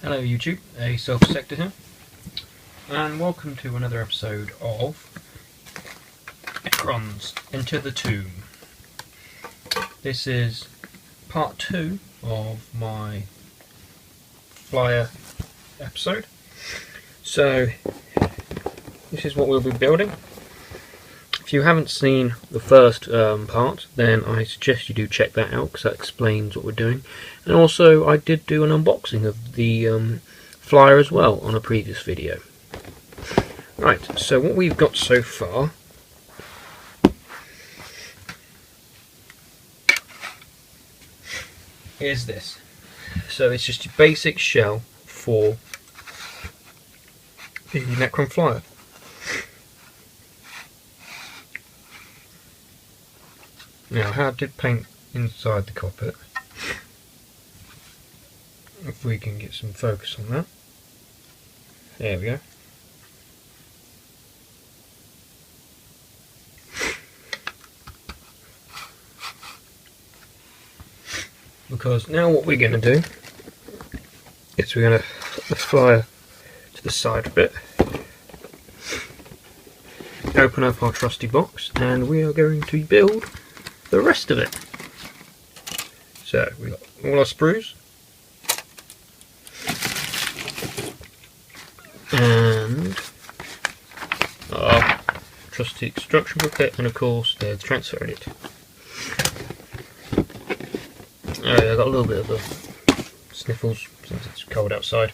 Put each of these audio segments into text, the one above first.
Hello YouTube, a Self-Sector here, and welcome to another episode of Necrons, Enter the Tomb. This is part 2 of my flyer episode. So, this is what we'll be building. If you haven't seen the first part, then I suggest you do check that out, because that explains what we're doing. And also, I did do an unboxing of the flyer as well on a previous video. Right, so what we've got so far is this. So it's just a basic shell for the Necron flyer. Now, how I did paint inside the cockpit, if we can get some focus on that. There we go. Because now what we're going to do is we're going to put the flyer to the side a bit, open up our trusty box, and we are going to build the rest of it. So we've got all our sprues and our trusty extrusion bucket, and of course the transfer unit. Oh yeah, I got a little bit of the sniffles since it's cold outside.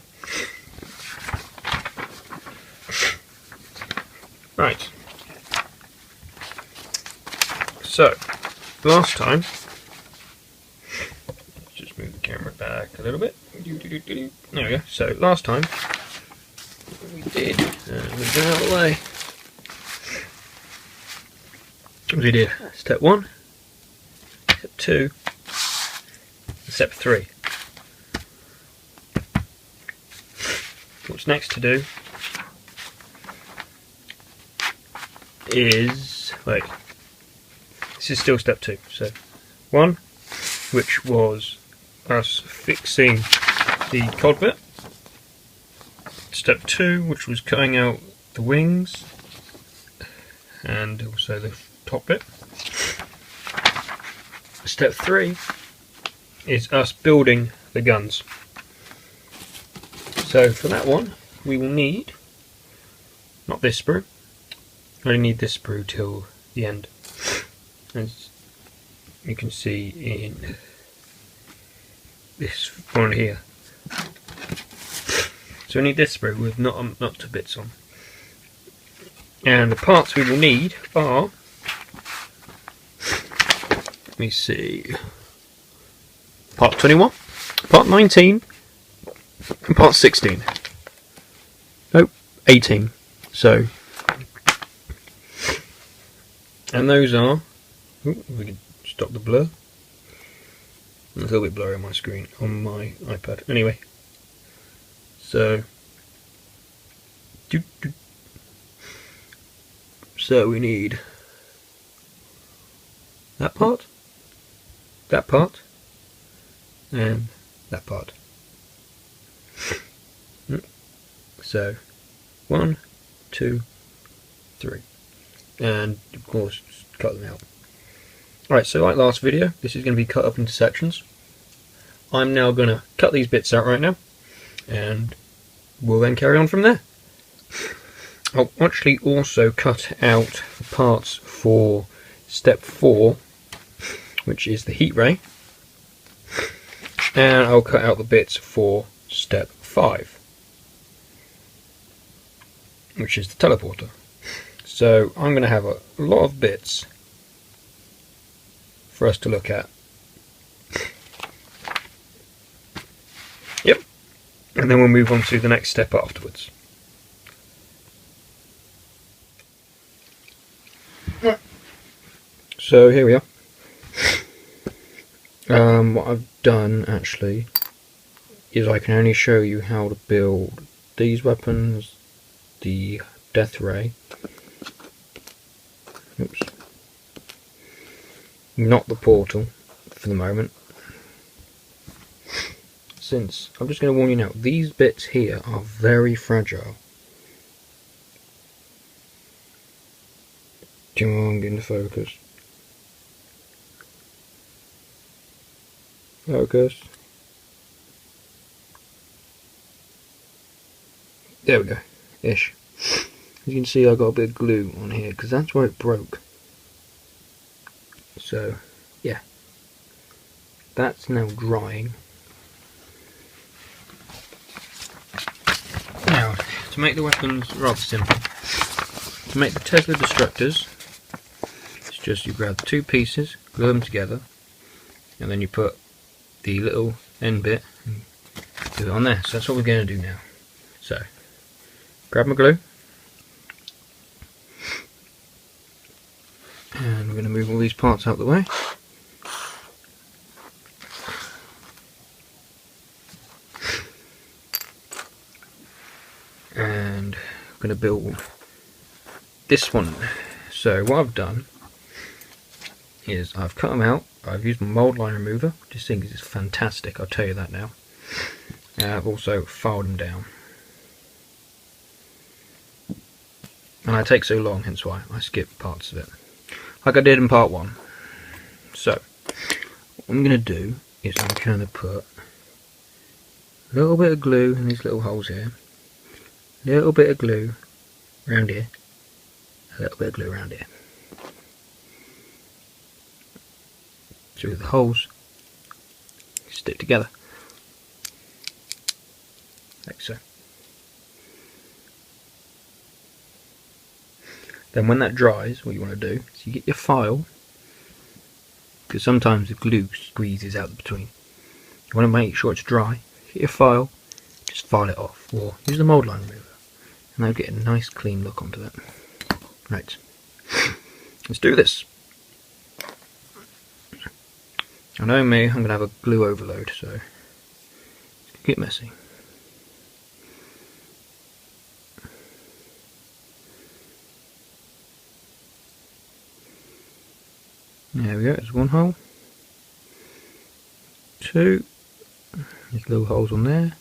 Right. So, last time, let's just move the camera back a little bit. There we go. So, last time, what we did, move that out of the way. We did step 1, step 2, and step 3. What's next to do is, wait, this is still step 2. So 1, which was us fixing the cod bit. Step 2, which was cutting out the wings and also the top bit. Step 3 is us building the guns. So for that one, we will need, not this sprue, I only need this sprue till the end, as you can see in this one here. So we need this sprue with not to bits on. And the parts we will need are, let me see, part 21, part 19, and part 16. Nope, 18. So, and those are, we can stop the blur. It's a little bit blurry on my screen, on my iPad. Anyway, so, so we need that part, and that part. So 1, 2, 3, and of course just cut them out. Alright, so like last video, this is going to be cut up into sections. I'm now going to cut these bits out right now, and we'll then carry on from there. I'll actually also cut out the parts for step 4, which is the heat ray, and I'll cut out the bits for step 5, which is the teleporter. So I'm going to have a lot of bits for us to look at. Yep, and then we'll move on to the next step afterwards. So here we are. What I've done actually is I can only show you how to build these weapons, the death ray, oops, not the portal for the moment. since I'm just going to warn you now, these bits here are very fragile. Come on, get into focus. Focus. There we go. Ish. As you can see, I got a bit of glue on here because that's where it broke. So, yeah. That's now drying. Now, to make the weapons rather simple, to make the Tesla destructors, it's just you grab the two pieces, glue them together, and then you put the little end bit and do it on there. So that's what we're going to do now. So, grab my glue, and we're going to move all these parts out of the way. And I'm going to build this one. So what I've done is I've cut them out. I've used my mold line remover. This thing is fantastic, I'll tell you that now. I've also filed them down. And I take so long, hence why I skip parts of it, like I did in part 1. So what I'm going to do is I'm going to put a little bit of glue in these little holes here. Little bit of glue around here, a little bit of glue around here. So the holes stick together, like so. Then when that dries, what you want to do is you get your file, because sometimes the glue squeezes out between. You want to make sure it's dry. Get your file, just file it off, or use the mold line remover. And that'll get a nice clean look onto it. Right, let's do this. I know me, I'm going to have a glue overload, so it's going to get messy. There we go, there's one hole. 2. There's little holes on there.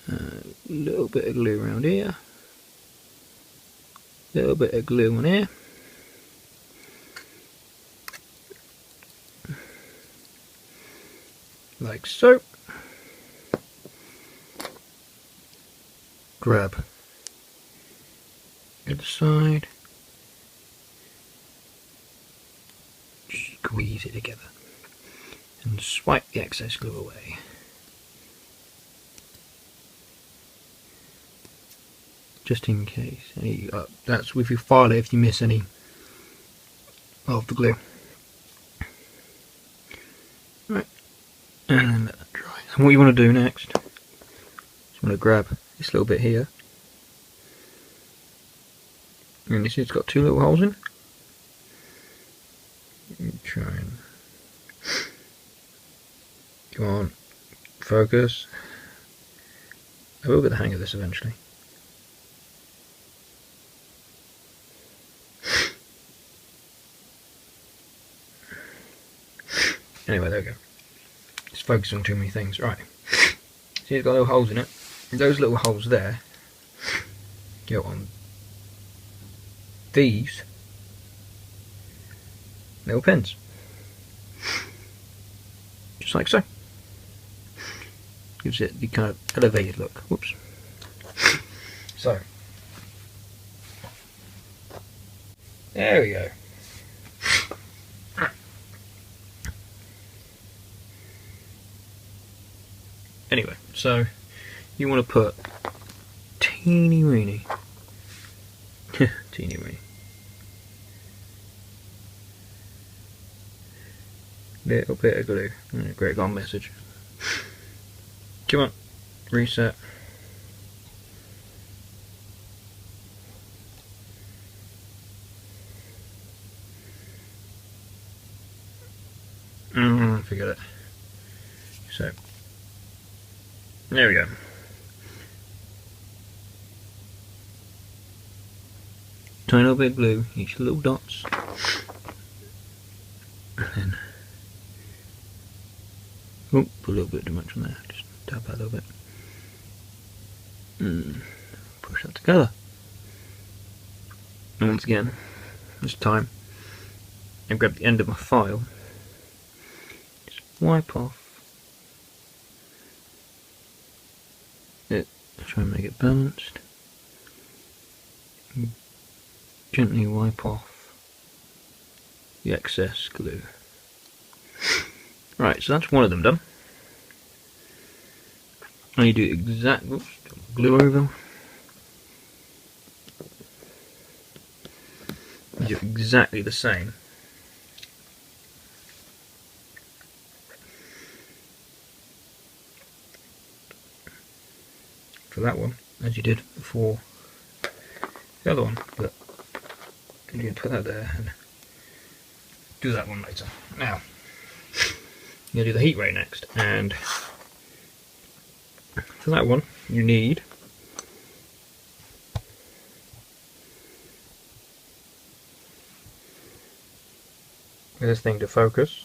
A little bit of glue around here, a little bit of glue on here, like so. Grab the other side, squeeze it together, and swipe the excess glue away. Just in case. That's if you file it if you miss any of the glue. Right, and then let that dry. And what you want to do next is you want to grab this little bit here, and this has got 2 little holes in. Try and come on, focus. I will get the hang of this eventually. Anyway, there we go. Just focus on too many things. Right. See, it's got little holes in it. And those little holes there go on these little pins. Just like so. Gives it the kind of elevated look. Whoops. So. There we go. Anyway, so you want to put teeny weeny, teeny weeny, little bit of glue. Great gone message. Come on, reset. Forget it. So. There we go. Tiny little bit of glue, each little dots, and then Oh, put a little bit too much on there. Just tap that a little bit. Push that together. And once again, this time, I grab the end of my file. Just wipe off it. Try and make it balanced. Gently wipe off the excess glue. Right, so that's one of them done. And you do exactly, glue over. You do exactly the same for that one as you did for the other one, but you can put that there and do that one later. Now, you're going to do the heat ray next, and for that one you need this thing to focus.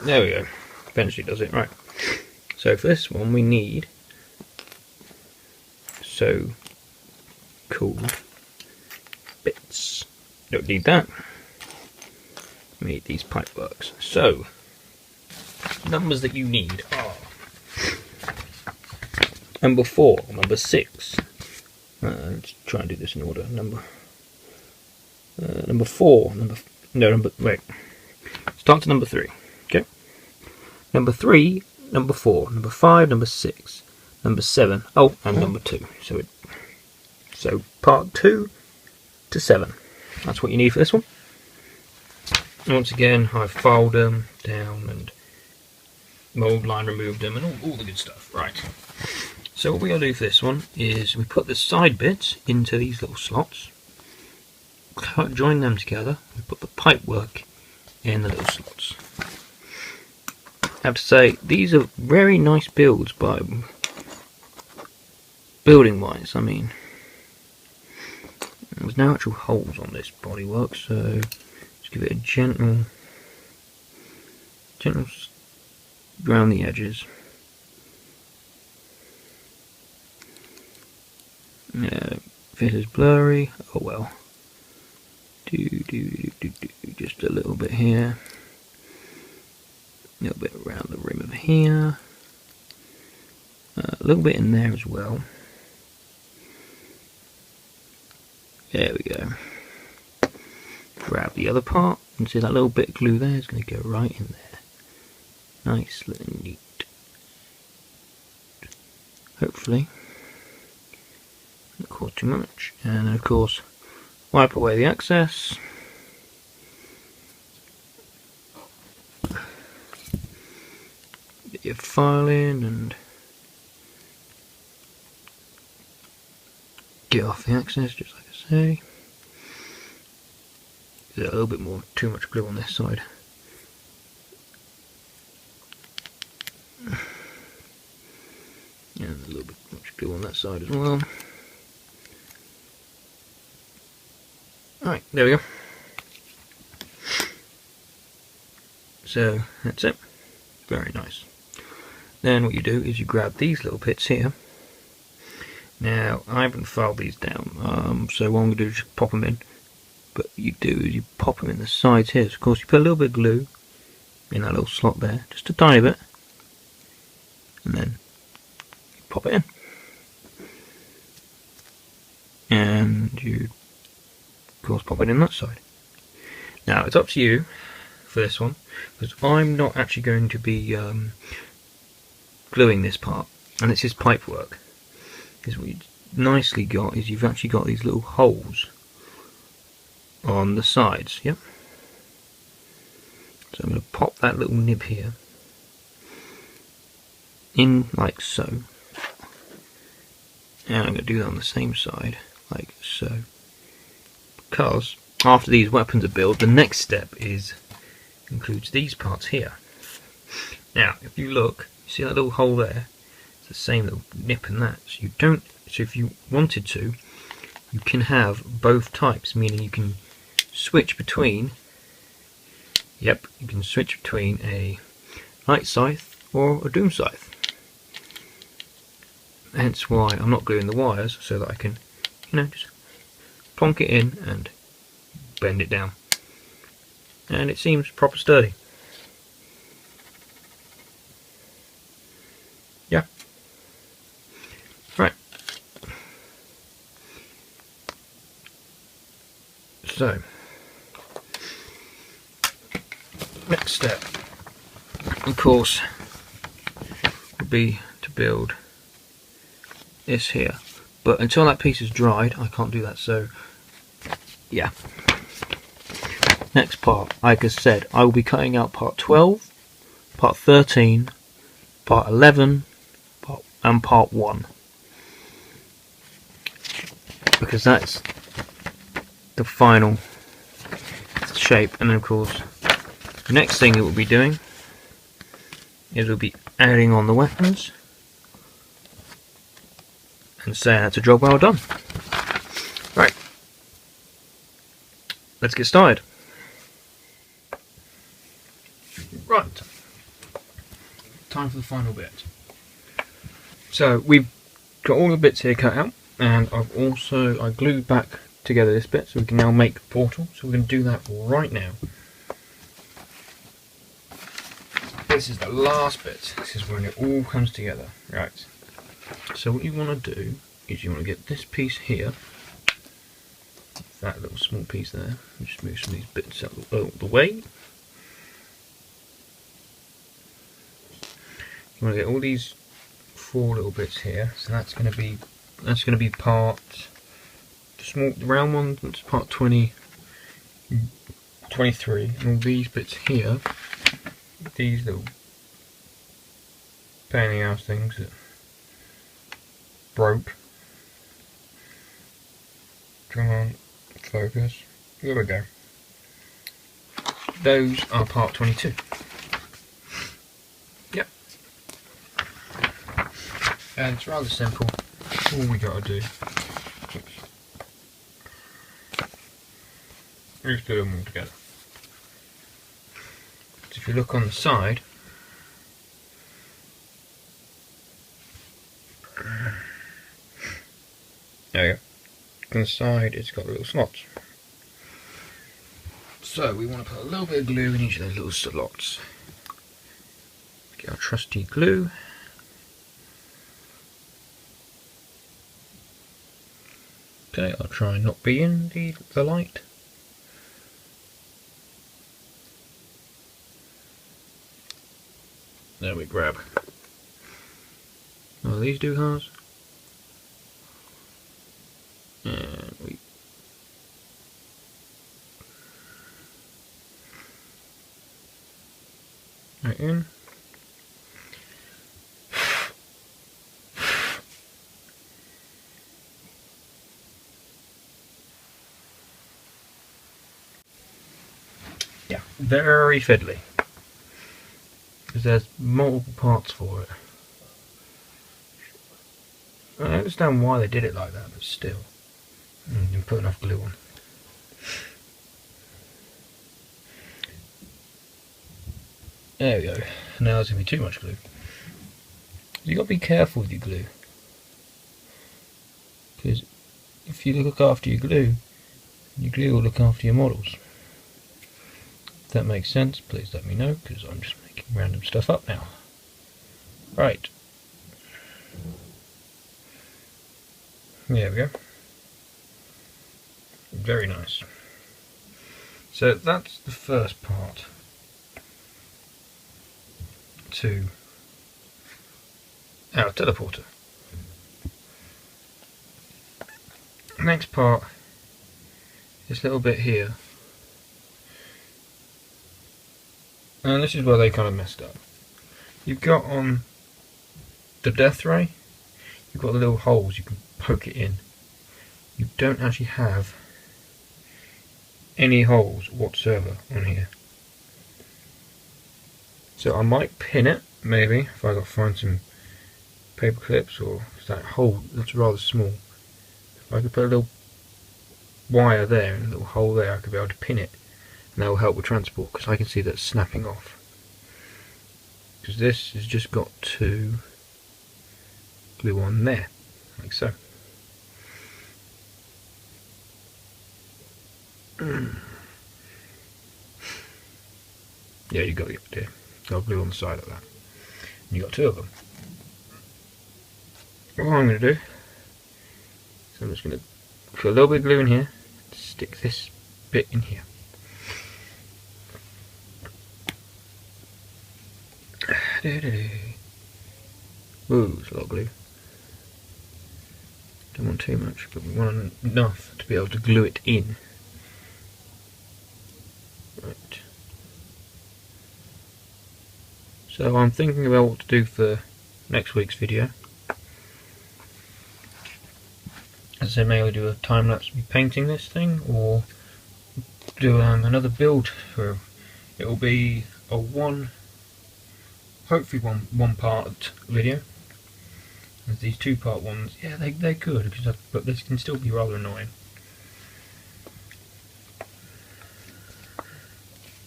There we go. Eventually does it. Right. So for this one we need so-called bits. Don't need that. We need these pipe works. So numbers that you need are number 4, number 6. Let's try and do this in order. Number 4. Wait. Start to number 3. Okay. Number 3, number 4, number 5, number 6, number 7. Oh, and number 2. So part 2 to 7. That's what you need for this one. And once again, I've filed them down and mold line removed them and all the good stuff. Right. So what we're going to do for this one is we put the side bits into these little slots, join them together, we put the pipe work in the little slots. I have to say, these are very nice builds by building wise. I mean, there's no actual holes on this bodywork, so let's give it a gentle around the edges. Yeah, if it is blurry, oh well. Just a little bit here, a little bit around the rim of here, a little bit in there as well. There we go. Grab the other part, and see that little bit of glue there is going to go right in there. Nice and neat. Hopefully, not cause too much. And then of course, wipe away the excess. Get your file in and get off the excess, just like I say. There's a little bit more, too much glue on this side. And a little bit much glue on that side as well. Alright, there we go. So that's it. Very nice. Then what you do is you grab these little bits here. Now I haven't filed these down, so what I'm going to do is just pop them in. But you do is you pop them in the sides here. So of course you put a little bit of glue in that little slot there, just a tiny bit, and then you pop it in. And you of course pop it in that side. Now it's up to you for this one, because I'm not actually going to be gluing this part, and it's just pipe work. Because what you've nicely got is you've actually got these little holes on the sides. Yep. So I'm going to pop that little nib here in like so, and I'm going to do that on the same side like so, because after these weapons are built, the next step is includes these parts here. Now, if you look, you see that little hole there? It's the same little nip in that. So if you wanted to, you can have both types, meaning you can switch between. Yep, you can switch between a light scythe or a doom scythe. Hence why I'm not gluing the wires, so that I can, just plonk it in and bend it down. And it seems proper sturdy. Yeah. Right. So, next step, of course, would be to build this here. But until that piece is dried, I can't do that, so yeah. Next part, like I said, I will be cutting out part 12, part 13, part 11, and part 1. Because that's the final shape. And then of course, the next thing that we'll be doing is we'll be adding on the weapons and saying that's a job well done. Right, let's get started. Right, time for the final bit. So we've got all the bits here cut out, and I glued back together this bit so we can now make a portal. So we're going to do that right now. This is the last bit. This is when it all comes together. Right. So what you want to do is you want to get this piece here, that little small piece there. Just move some of these bits out of the way. You want to get all these 4 little bits here. So that's going to be part, the round one. That's part 20, 23, and all these bits here. These little pain in the ass things that broke. Come on, focus. There we go. Those are part 22. Yep. And it's rather simple. All we got to do is glue them all together. So if you look on the side, there you go. On the side it's got little slots. So we want to put a little bit of glue in each of those little slots. Get our trusty glue. Okay, I'll try and not be in the light. There we grab. Oh, these do halves. And we right in. Yeah, very fiddly. Because there's multiple parts for it. I understand why they did it like that, but still. You can put enough glue on. There we go. Now there's going to be too much glue. You've got to be careful with your glue. Because if you look after your glue will look after your models. If that makes sense, please let me know, because I'm just making random stuff up now. Right. There we go. Very nice. So that's the first part to our teleporter. Next part, this little bit here, and this is where they kind of messed up. You've got on the death ray, you've got the little holes you can poke it in. You don't actually have any holes whatsoever on here. So I might pin it, maybe, if I got to find some paper clips, or that hole that's rather small. If I could put a little wire there and a little hole there, I could be able to pin it, and that will help with transport, because I can see that it's snapping off. Because this has just got to glue on there, like so. Yeah, you got the idea. I'll glue on the side of that. And you got two of them. What I'm going to do is I'm just going to put a little bit of glue in here, stick this bit in here. Ooh, it's a lot of glue. Don't want too much, but we want enough to be able to glue it in. Right. So I'm thinking about what to do for next week's video. As I said, maybe do a time lapse of me painting this thing, or do another build. For it will be a hopefully one part video. As these 2-part ones, yeah, they're good, but this can still be rather annoying.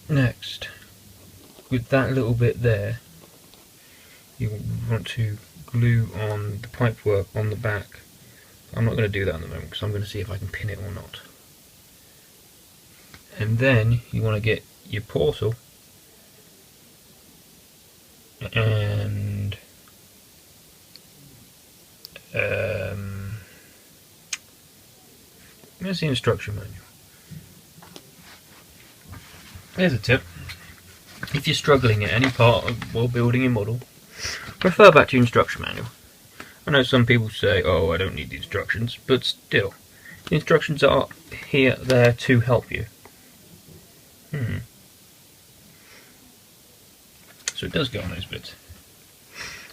Next, with that little bit there, you want to glue on the pipework on the back. I'm not going to do that at the moment because I'm going to see if I can pin it or not. And then you want to get your portal and where's the instruction manual? Here's a tip. If you're struggling at any part while building your model, refer back to your instruction manual. I know some people say, oh, I don't need the instructions, but still, the instructions are there to help you. So it does go on those bits.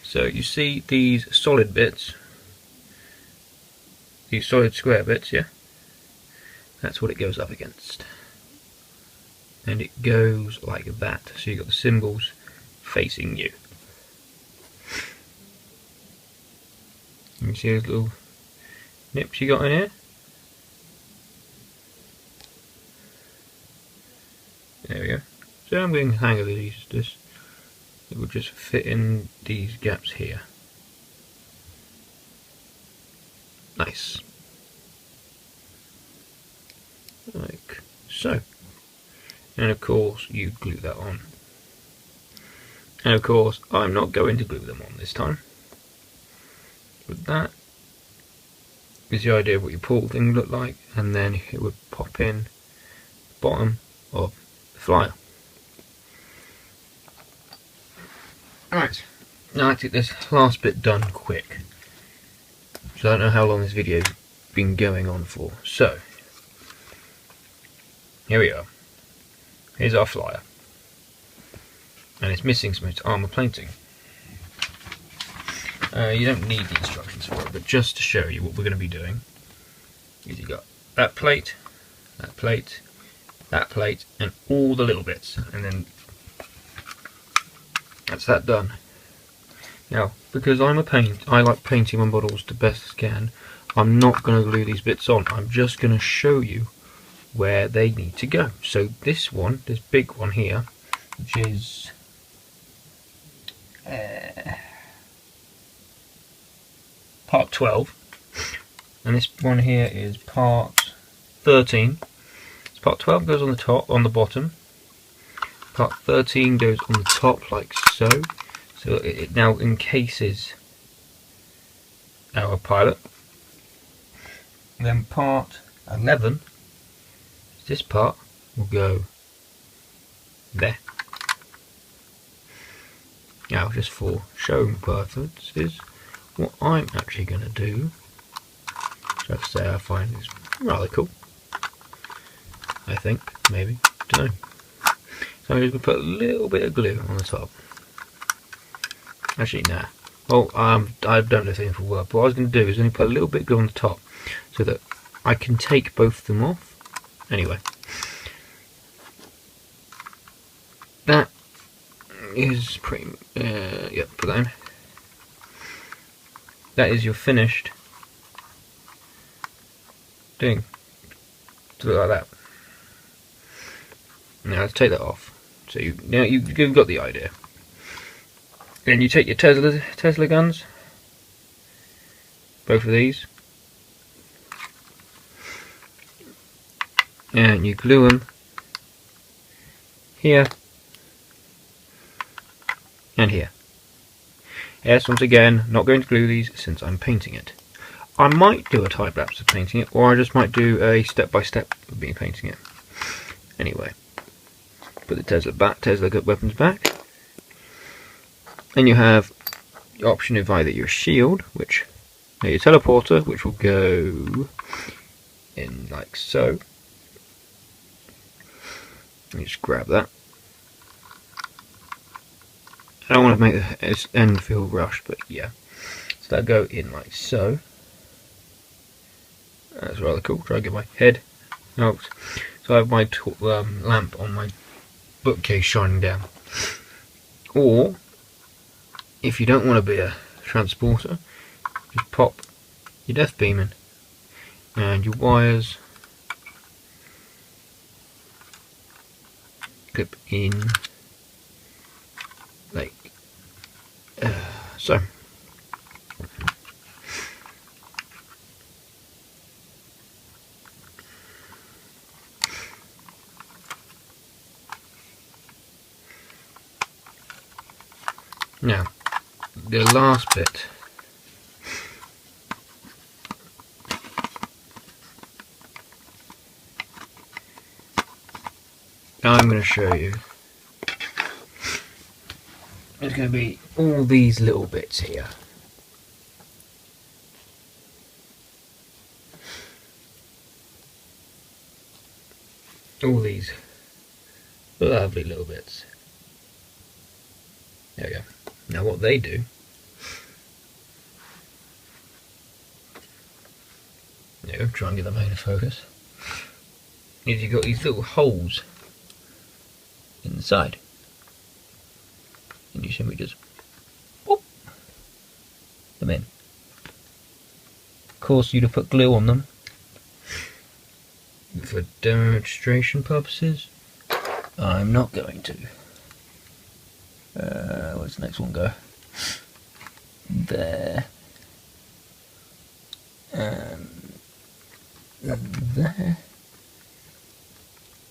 So you see these solid bits, these solid square bits, yeah? That's what it goes up against. And it goes like that, so you've got the symbols facing you. You see those little nips you got in here? There we go. So I'm getting the hang of these. It will just fit in these gaps here. Nice. Like so. And of course you glue that on. And of course I'm not going to glue them on this time. But that is the idea of what your portal thing would look like, and then it would pop in the bottom of the flyer. Alright, now let's get this last bit done quick. So I don't know how long this video's been going on for. So, here we are. Here's our flyer. And it's missing some of its armour plating. You don't need the instructions for it, but just to show you what we're going to be doing, is you've got that plate, that plate, that plate, and all the little bits, and then that's that done. Now, because I like painting my models the best I can, I'm not going to glue these bits on, I'm just going to show you where they need to go. So this one, this big one here, which is part 12, and this one here is part 13. So part 12 goes on the top, on the bottom. Part 13 goes on the top like so. So it now encases our pilot. And then part 11, this part, will go there. Now, just for showing purposes, what I'm actually going to do, so I have to say I find is rather cool. I think, maybe, don't know. So I'm just going to put a little bit of glue on the top. Actually, nah. Well, I don't know if anything will work, but what I was going to do is only put a little bit of glue on the top so that I can take both of them off. Anyway. That is pretty, yeah, put that in. That is your finished thing. To look like that. Now let's take that off. So you've got the idea. Then you take your Tesla guns, both of these, and you glue them here and here. Yes, once again, not going to glue these since I'm painting it. I might do a time lapse of painting it, or I just might do a step by step of me painting it. Anyway, put the Tesla weapons back. Then you have the option of either your shield, your teleporter, which will go in like so. Let me just grab that. I don't want to make the end feel rushed, but yeah. So that'll go in like so. That's rather cool. Try to get my head out. So I have my lamp on my bookcase shining down. Or, if you don't want to be a transporter, just pop your death beam in. And your wires clip in like so. Now, the last bit. Now I'm going to show you. It's going to be all these little bits here. All these lovely little bits. There we go. Now what they do try and get the main focus, is you've got these little holes in the side, and you simply just pop them in. Of course, you'd have put glue on them for demonstration purposes. I'm not going to. Where's the next one go? There. And there.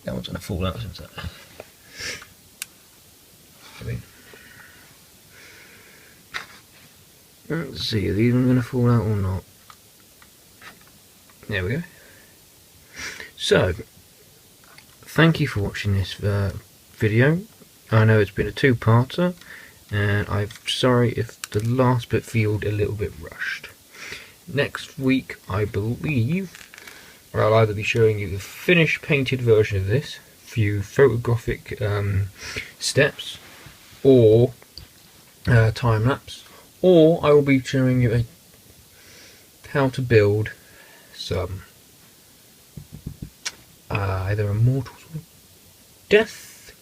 That one's going to fall out since that. Let's see, are these going to fall out or not? There we go. So, thank you for watching this video. I know it's been a two-parter, and I'm sorry if the last bit feels a little bit rushed. Next week, I believe, I'll either be showing you the finished painted version of this, few photographic steps, or time-lapse, or I will be showing you how to build some either Immortals or Death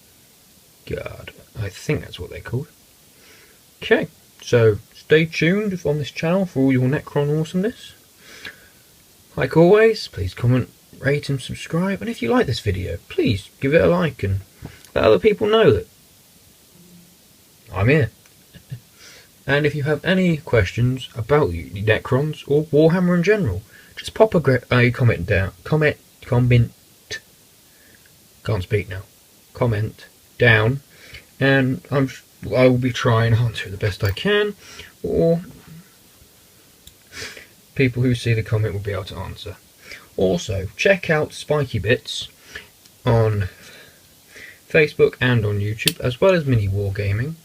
Guard. I think that's what they're called. Okay, so stay tuned on this channel for all your Necron awesomeness. Like always, please comment, rate and subscribe, and if you like this video, please give it a like and let other people know that I'm here. And if you have any questions about Necrons or Warhammer in general, just pop a comment down. Comment. Can't speak now. Comment down, and I will be trying to answer it the best I can, or people who see the comment will be able to answer. Also, check out Spiky Bits on Facebook and on YouTube, as well as Mini Wargaming.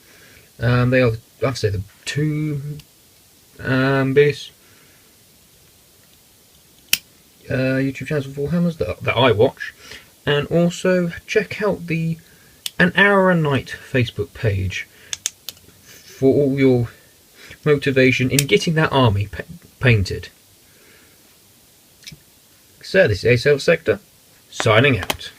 They are, I'd say, the two biggest YouTube channels for Warhammers that I watch. And also check out the An Hour a Night Facebook page for all your motivation in getting that army painted. So this is ASL Sector, signing out.